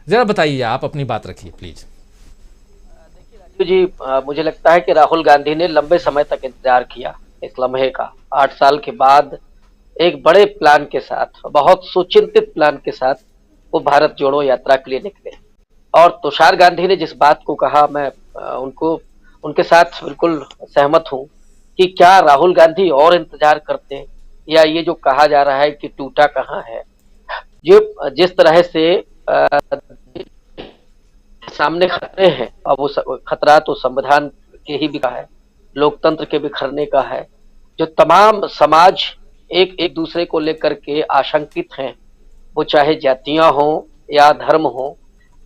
जरा बताइए, आप अपनी बात रखिए प्लीज। देखिए राजीव जी, मुझे लगता है कि राहुल गांधी ने लंबे समय तक इंतजार किया इस लम्हे का। 8 साल के बाद एक बड़े प्लान के साथ, बहुत सुचिंतित प्लान के साथ वो भारत जोड़ो यात्रा के लिए निकले। और तुषार गांधी ने जिस बात को कहा, मैं उनको उनके साथ बिल्कुल सहमत हूँ कि क्या राहुल गांधी और इंतजार करते, या ये जो कहा जा रहा है कि टूटा कहाँ है। जो जिस तरह से सामने खतरे हैं, अब वो खतरा तो संविधान के ही भी का है, लोकतंत्र के बिखरने का है। जो तमाम समाज एक एक दूसरे को लेकर के आशंकित हैं, वो चाहे जातियां हों या धर्म हो,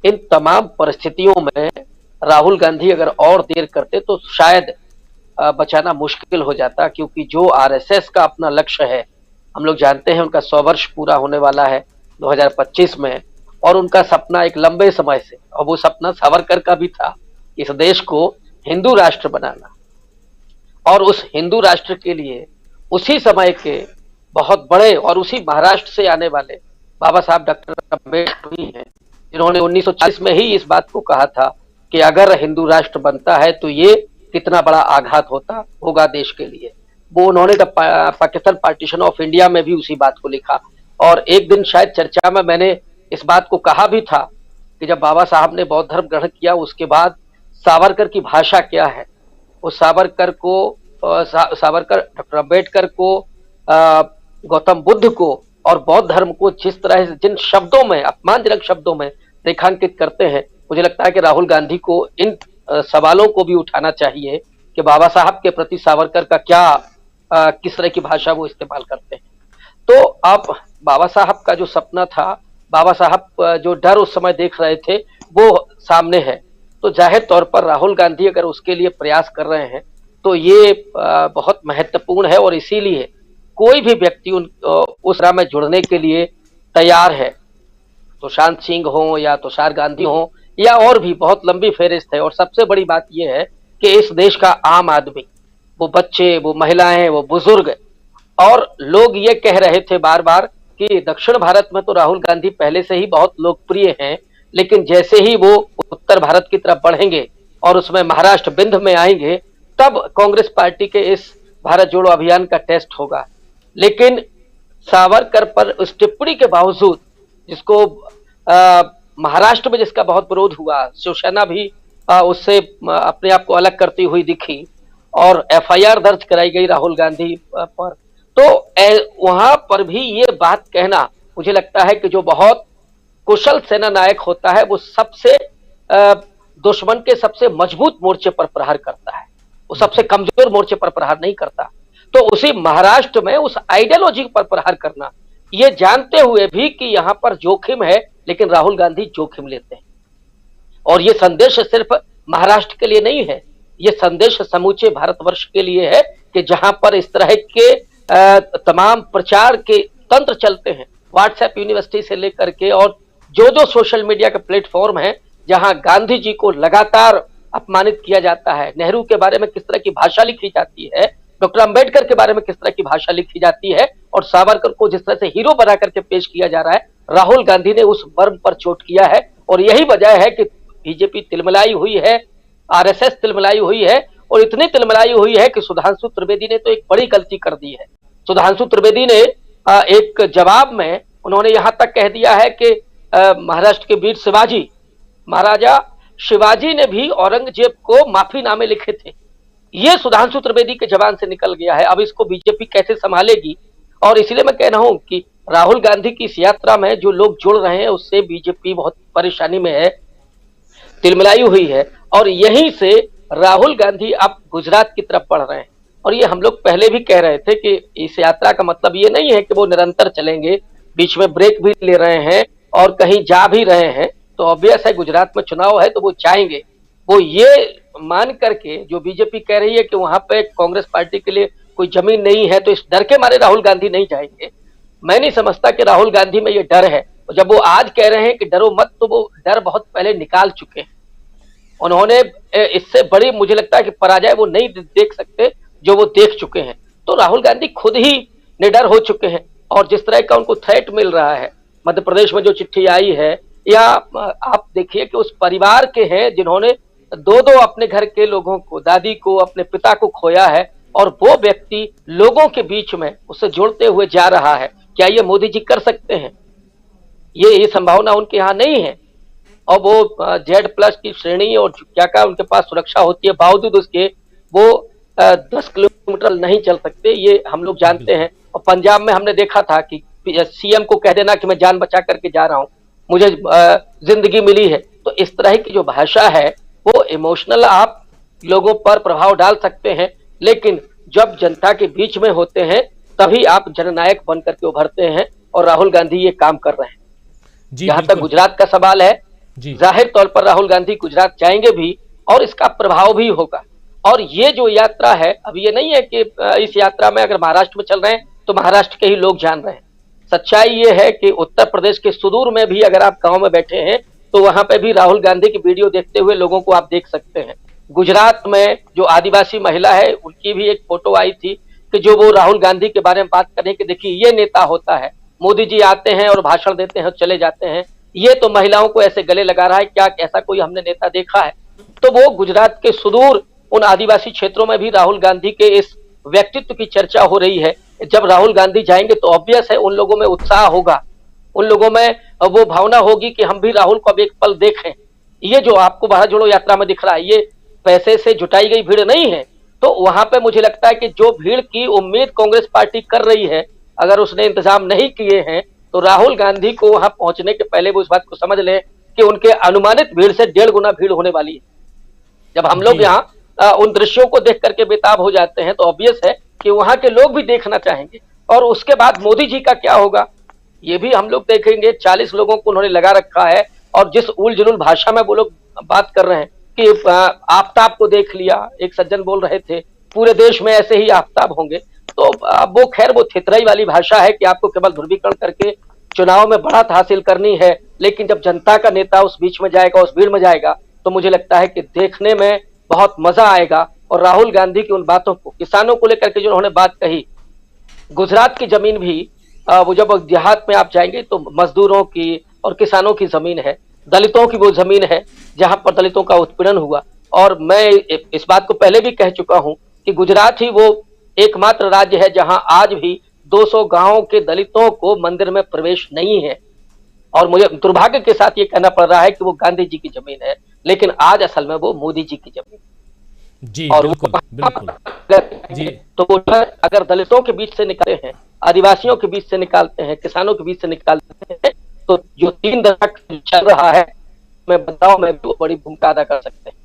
इन तमाम परिस्थितियों में राहुल गांधी अगर और देर करते तो शायद बचाना मुश्किल हो जाता। क्योंकि जो आरएसएस का अपना लक्ष्य है, हम लोग जानते हैं उनका 100 वर्ष पूरा होने वाला है 2025 में, और उनका सपना एक लंबे समय से, और वो सपना सावरकर का भी था, इस देश को हिंदू राष्ट्र बनाना। और उस हिंदू राष्ट्र के लिए उसी समय के बहुत बड़े और उसी महाराष्ट्र से आने वाले बाबा साहब डॉक्टर अम्बेडकर भी हैं, जिन्होंने 1940 में ही इस बात को कहा था कि अगर हिंदू राष्ट्र बनता है तो ये कितना बड़ा आघात होगा देश के लिए। वो उन्होंने पाकिस्तान पार्टीशन ऑफ इंडिया में भी उसी बात को लिखा। और एक दिन शायद चर्चा में मैंने इस बात को कहा भी था कि जब बाबा साहब ने बौद्ध धर्म ग्रहण किया, उसके बाद सावरकर की भाषा क्या है। वो सावरकर डॉक्टर अम्बेडकर को, गौतम बुद्ध को और बौद्ध धर्म को जिस तरह से, जिन शब्दों में, अपमानजनक शब्दों में रेखांकित करते हैं, मुझे लगता है कि राहुल गांधी को इन सवालों को भी उठाना चाहिए कि बाबा साहब के प्रति सावरकर का क्या, किस तरह की भाषा वो इस्तेमाल करते हैं। तो अब बाबा साहब का जो सपना था, बाबा साहब जो डर उस समय देख रहे थे, वो सामने है। तो जाहिर तौर पर राहुल गांधी अगर उसके लिए प्रयास कर रहे हैं तो ये बहुत महत्वपूर्ण है, और इसीलिए कोई भी व्यक्ति उस राह में जुड़ने के लिए तैयार है। तो सुशांत सिंह हो या तुषार गांधी हो या और भी बहुत लंबी फेहरिस्त है। और सबसे बड़ी बात यह है कि इस देश का आम आदमी, वो बच्चे, वो महिलाएं, वो बुजुर्ग, और लोग ये कह रहे थे बार बार कि दक्षिण भारत में तो राहुल गांधी पहले से ही बहुत लोकप्रिय हैं, लेकिन जैसे ही वो उत्तर भारत की तरफ बढ़ेंगे और उसमें महाराष्ट्र बिंद में आएंगे, तब कांग्रेस पार्टी के इस भारत जोड़ो अभियान का टेस्ट होगा। लेकिन सावरकर पर उस टिप्पणी के बावजूद, जिसको महाराष्ट्र में जिसका बहुत विरोध हुआ, शिवसेना भी उससे अपने आप को अलग करती हुई दिखी और एफआईआर दर्ज कराई गई राहुल गांधी पर, तो वहां पर भी ये बात कहना, मुझे लगता है कि जो बहुत कुशल सेना नायक होता है वो सबसे दुश्मन के सबसे मजबूत मोर्चे पर प्रहार करता है, वो सबसे कमजोर मोर्चे पर प्रहार नहीं करता। तो उसी महाराष्ट्र में उस आइडियोलॉजी पर प्रहार करना, ये जानते हुए भी कि यहां पर जोखिम है, लेकिन राहुल गांधी जोखिम लेते हैं। और ये संदेश सिर्फ महाराष्ट्र के लिए नहीं है, ये संदेश समूचे भारतवर्ष के लिए है कि जहां पर इस तरह के तमाम प्रचार के तंत्र चलते हैं, व्हाट्सएप यूनिवर्सिटी से लेकर के, और जो सोशल मीडिया के प्लेटफॉर्म है, जहां गांधी जी को लगातार अपमानित किया जाता है, नेहरू के बारे में किस तरह की भाषा लिखी जाती है, डॉक्टर अंबेडकर के बारे में किस तरह की भाषा लिखी जाती है, और सावरकर को जिस तरह से हीरो बना करके पेश किया जा रहा है, राहुल गांधी ने उस वर्म पर चोट किया है। और यही वजह है कि बीजेपी तिलमिलाई हुई है, आरएसएस तिलमिलाई हुई है, और इतनी तिलमिलाई हुई है कि सुधांशु त्रिवेदी ने तो एक बड़ी गलती कर दी है। सुधांशु त्रिवेदी ने एक जवाब में उन्होंने यहां तक कह दिया है कि महाराष्ट्र के वीर शिवाजी, महाराजा शिवाजी ने भी औरंगजेब को माफीनामे लिखे थे। ये सुधांशु त्रिवेदी के जबान से निकल गया है। अब इसको बीजेपी कैसे संभालेगी? और इसलिए मैं कह रहा हूं कि राहुल गांधी की इस यात्रा में जो लोग जुड़ रहे हैं, उससे बीजेपी बहुत परेशानी में है, तिलमिलाई हुई है। और यहीं से राहुल गांधी अब गुजरात की तरफ बढ़ रहे हैं। और ये हम लोग पहले भी कह रहे थे कि इस यात्रा का मतलब ये नहीं है कि वो निरंतर चलेंगे, बीच में ब्रेक भी ले रहे हैं और कहीं जा भी रहे हैं। तो ऑब्वियस है, गुजरात में चुनाव है तो वो जाएंगे। वो ये मान करके जो बीजेपी कह रही है कि वहां पे कांग्रेस पार्टी के लिए कोई जमीन नहीं है, तो इस डर के मारे राहुल गांधी नहीं जाएंगे। मैं नहीं समझता कि राहुल गांधी में ये डर है। जब वो आज कह रहे हैं कि डरो मत, तो वो डर बहुत पहले निकाल चुके हैं। उन्होंने इससे बड़ी, मुझे लगता है कि पराजय वो नहीं देख सकते जो वो देख चुके हैं। तो राहुल गांधी खुद ही निडर हो चुके हैं। और जिस तरह का उनको थ्रेट मिल रहा है, मध्य प्रदेश में जो चिट्ठी आई है या आप देखिए कि उस परिवार के हैं जिन्होंने दो दो अपने घर के लोगों को, दादी को, अपने पिता को खोया है, और वो व्यक्ति लोगों के बीच में उसे जोड़ते हुए जा रहा है। क्या ये मोदी जी कर सकते हैं? ये संभावना उनके यहाँ नहीं है। और वो Z+ की श्रेणी और क्या क्या उनके पास सुरक्षा होती है, बावजूद उसके वो 10 किलोमीटर नहीं चल सकते, ये हम लोग जानते हैं। और पंजाब में हमने देखा था कि सीएम को कह देना कि मैं जान बचा करके जा रहा हूँ, मुझे जिंदगी मिली है। तो इस तरह की जो भाषा है वो इमोशनल आप लोगों पर प्रभाव डाल सकते हैं, लेकिन जब जनता के बीच में होते हैं तभी आप जननायक बन करके उभरते हैं, और राहुल गांधी ये काम कर रहे हैं। जी जहां तक बिल्कुल। गुजरात का सवाल है, जी जाहिर तौर पर राहुल गांधी गुजरात जाएंगे भी, और इसका प्रभाव भी होगा। और ये जो यात्रा है, अब ये नहीं है कि इस यात्रा में अगर महाराष्ट्र में चल रहे हैं तो महाराष्ट्र के ही लोग जान रहे हैं। सच्चाई ये है कि उत्तर प्रदेश के सुदूर में भी अगर आप गांव में बैठे हैं तो वहां पे भी राहुल गांधी की वीडियो देखते हुए लोगों को आप देख सकते हैं। गुजरात में जो आदिवासी महिला है उनकी भी एक फोटो आई थी कि जो वो राहुल गांधी के बारे में बात करें कि देखिए ये नेता होता है, मोदी जी आते हैं और भाषण देते हैं और चले जाते हैं, ये तो महिलाओं को ऐसे गले लगा रहा है, क्या ऐसा कोई हमने नेता देखा है? तो वो गुजरात के सुदूर उन आदिवासी क्षेत्रों में भी राहुल गांधी के इस व्यक्तित्व की चर्चा हो रही है। जब राहुल गांधी जाएंगे तो ऑब्वियस है उन लोगों में उत्साह होगा, उन लोगों में वो भावना होगी कि हम भी राहुल को अब एक पल देखें। ये जो आपको भारत जोड़ो यात्रा में दिख रहा है, ये पैसे से जुटाई गई भीड़ नहीं है। तो वहां पे मुझे लगता है कि जो भीड़ की उम्मीद कांग्रेस पार्टी कर रही है, अगर उसने इंतजाम नहीं किए हैं तो राहुल गांधी को वहां पहुंचने के पहले वो इस बात को समझ लें कि उनके अनुमानित भीड़ से 1.5 गुना भीड़ होने वाली है। जब हम लोग जी यहाँ उन दृश्यों को देख करके बेताब हो जाते हैं तो ऑब्वियस है कि वहां के लोग भी देखना चाहेंगे। और उसके बाद मोदी जी का क्या होगा ये भी हम लोग देखेंगे। 40 लोगों को उन्होंने लगा रखा है, और जिस उल जुलूल भाषा में वो लोग बात कर रहे हैं कि आफताब को देख लिया, एक सज्जन बोल रहे थे पूरे देश में ऐसे ही आफताब होंगे। तो वो खैर वो थितराई वाली भाषा है कि आपको केवल ध्रुवीकरण करके चुनाव में बढ़त हासिल करनी है, लेकिन जब जनता का नेता उस बीच में जाएगा, उस भीड़ में जाएगा, तो मुझे लगता है कि देखने में बहुत मजा आएगा। और राहुल गांधी की उन बातों को, किसानों को लेकर के जो उन्होंने बात कही, गुजरात की जमीन भी वो जब देहात में आप जाएंगे तो मजदूरों की और किसानों की जमीन है, दलितों की वो जमीन है जहां पर दलितों का उत्पीड़न हुआ। और मैं इस बात को पहले भी कह चुका हूं कि गुजरात ही वो एकमात्र राज्य है जहां आज भी 200 गांवों के दलितों को मंदिर में प्रवेश नहीं है। और मुझे दुर्भाग्य के साथ ये कहना पड़ रहा है कि वो गांधी जी की जमीन है, लेकिन आज असल में वो मोदी जी की जमीन। जी और बिल्कुल बिल्कुल। जी तो वो अगर दलितों के बीच से निकालते हैं, आदिवासियों के बीच से निकालते हैं, किसानों के बीच से निकालते हैं, तो जो 3 दशक चल रहा है मैं बदलाव में भी वो बड़ी भूमिका अदा कर सकते हैं।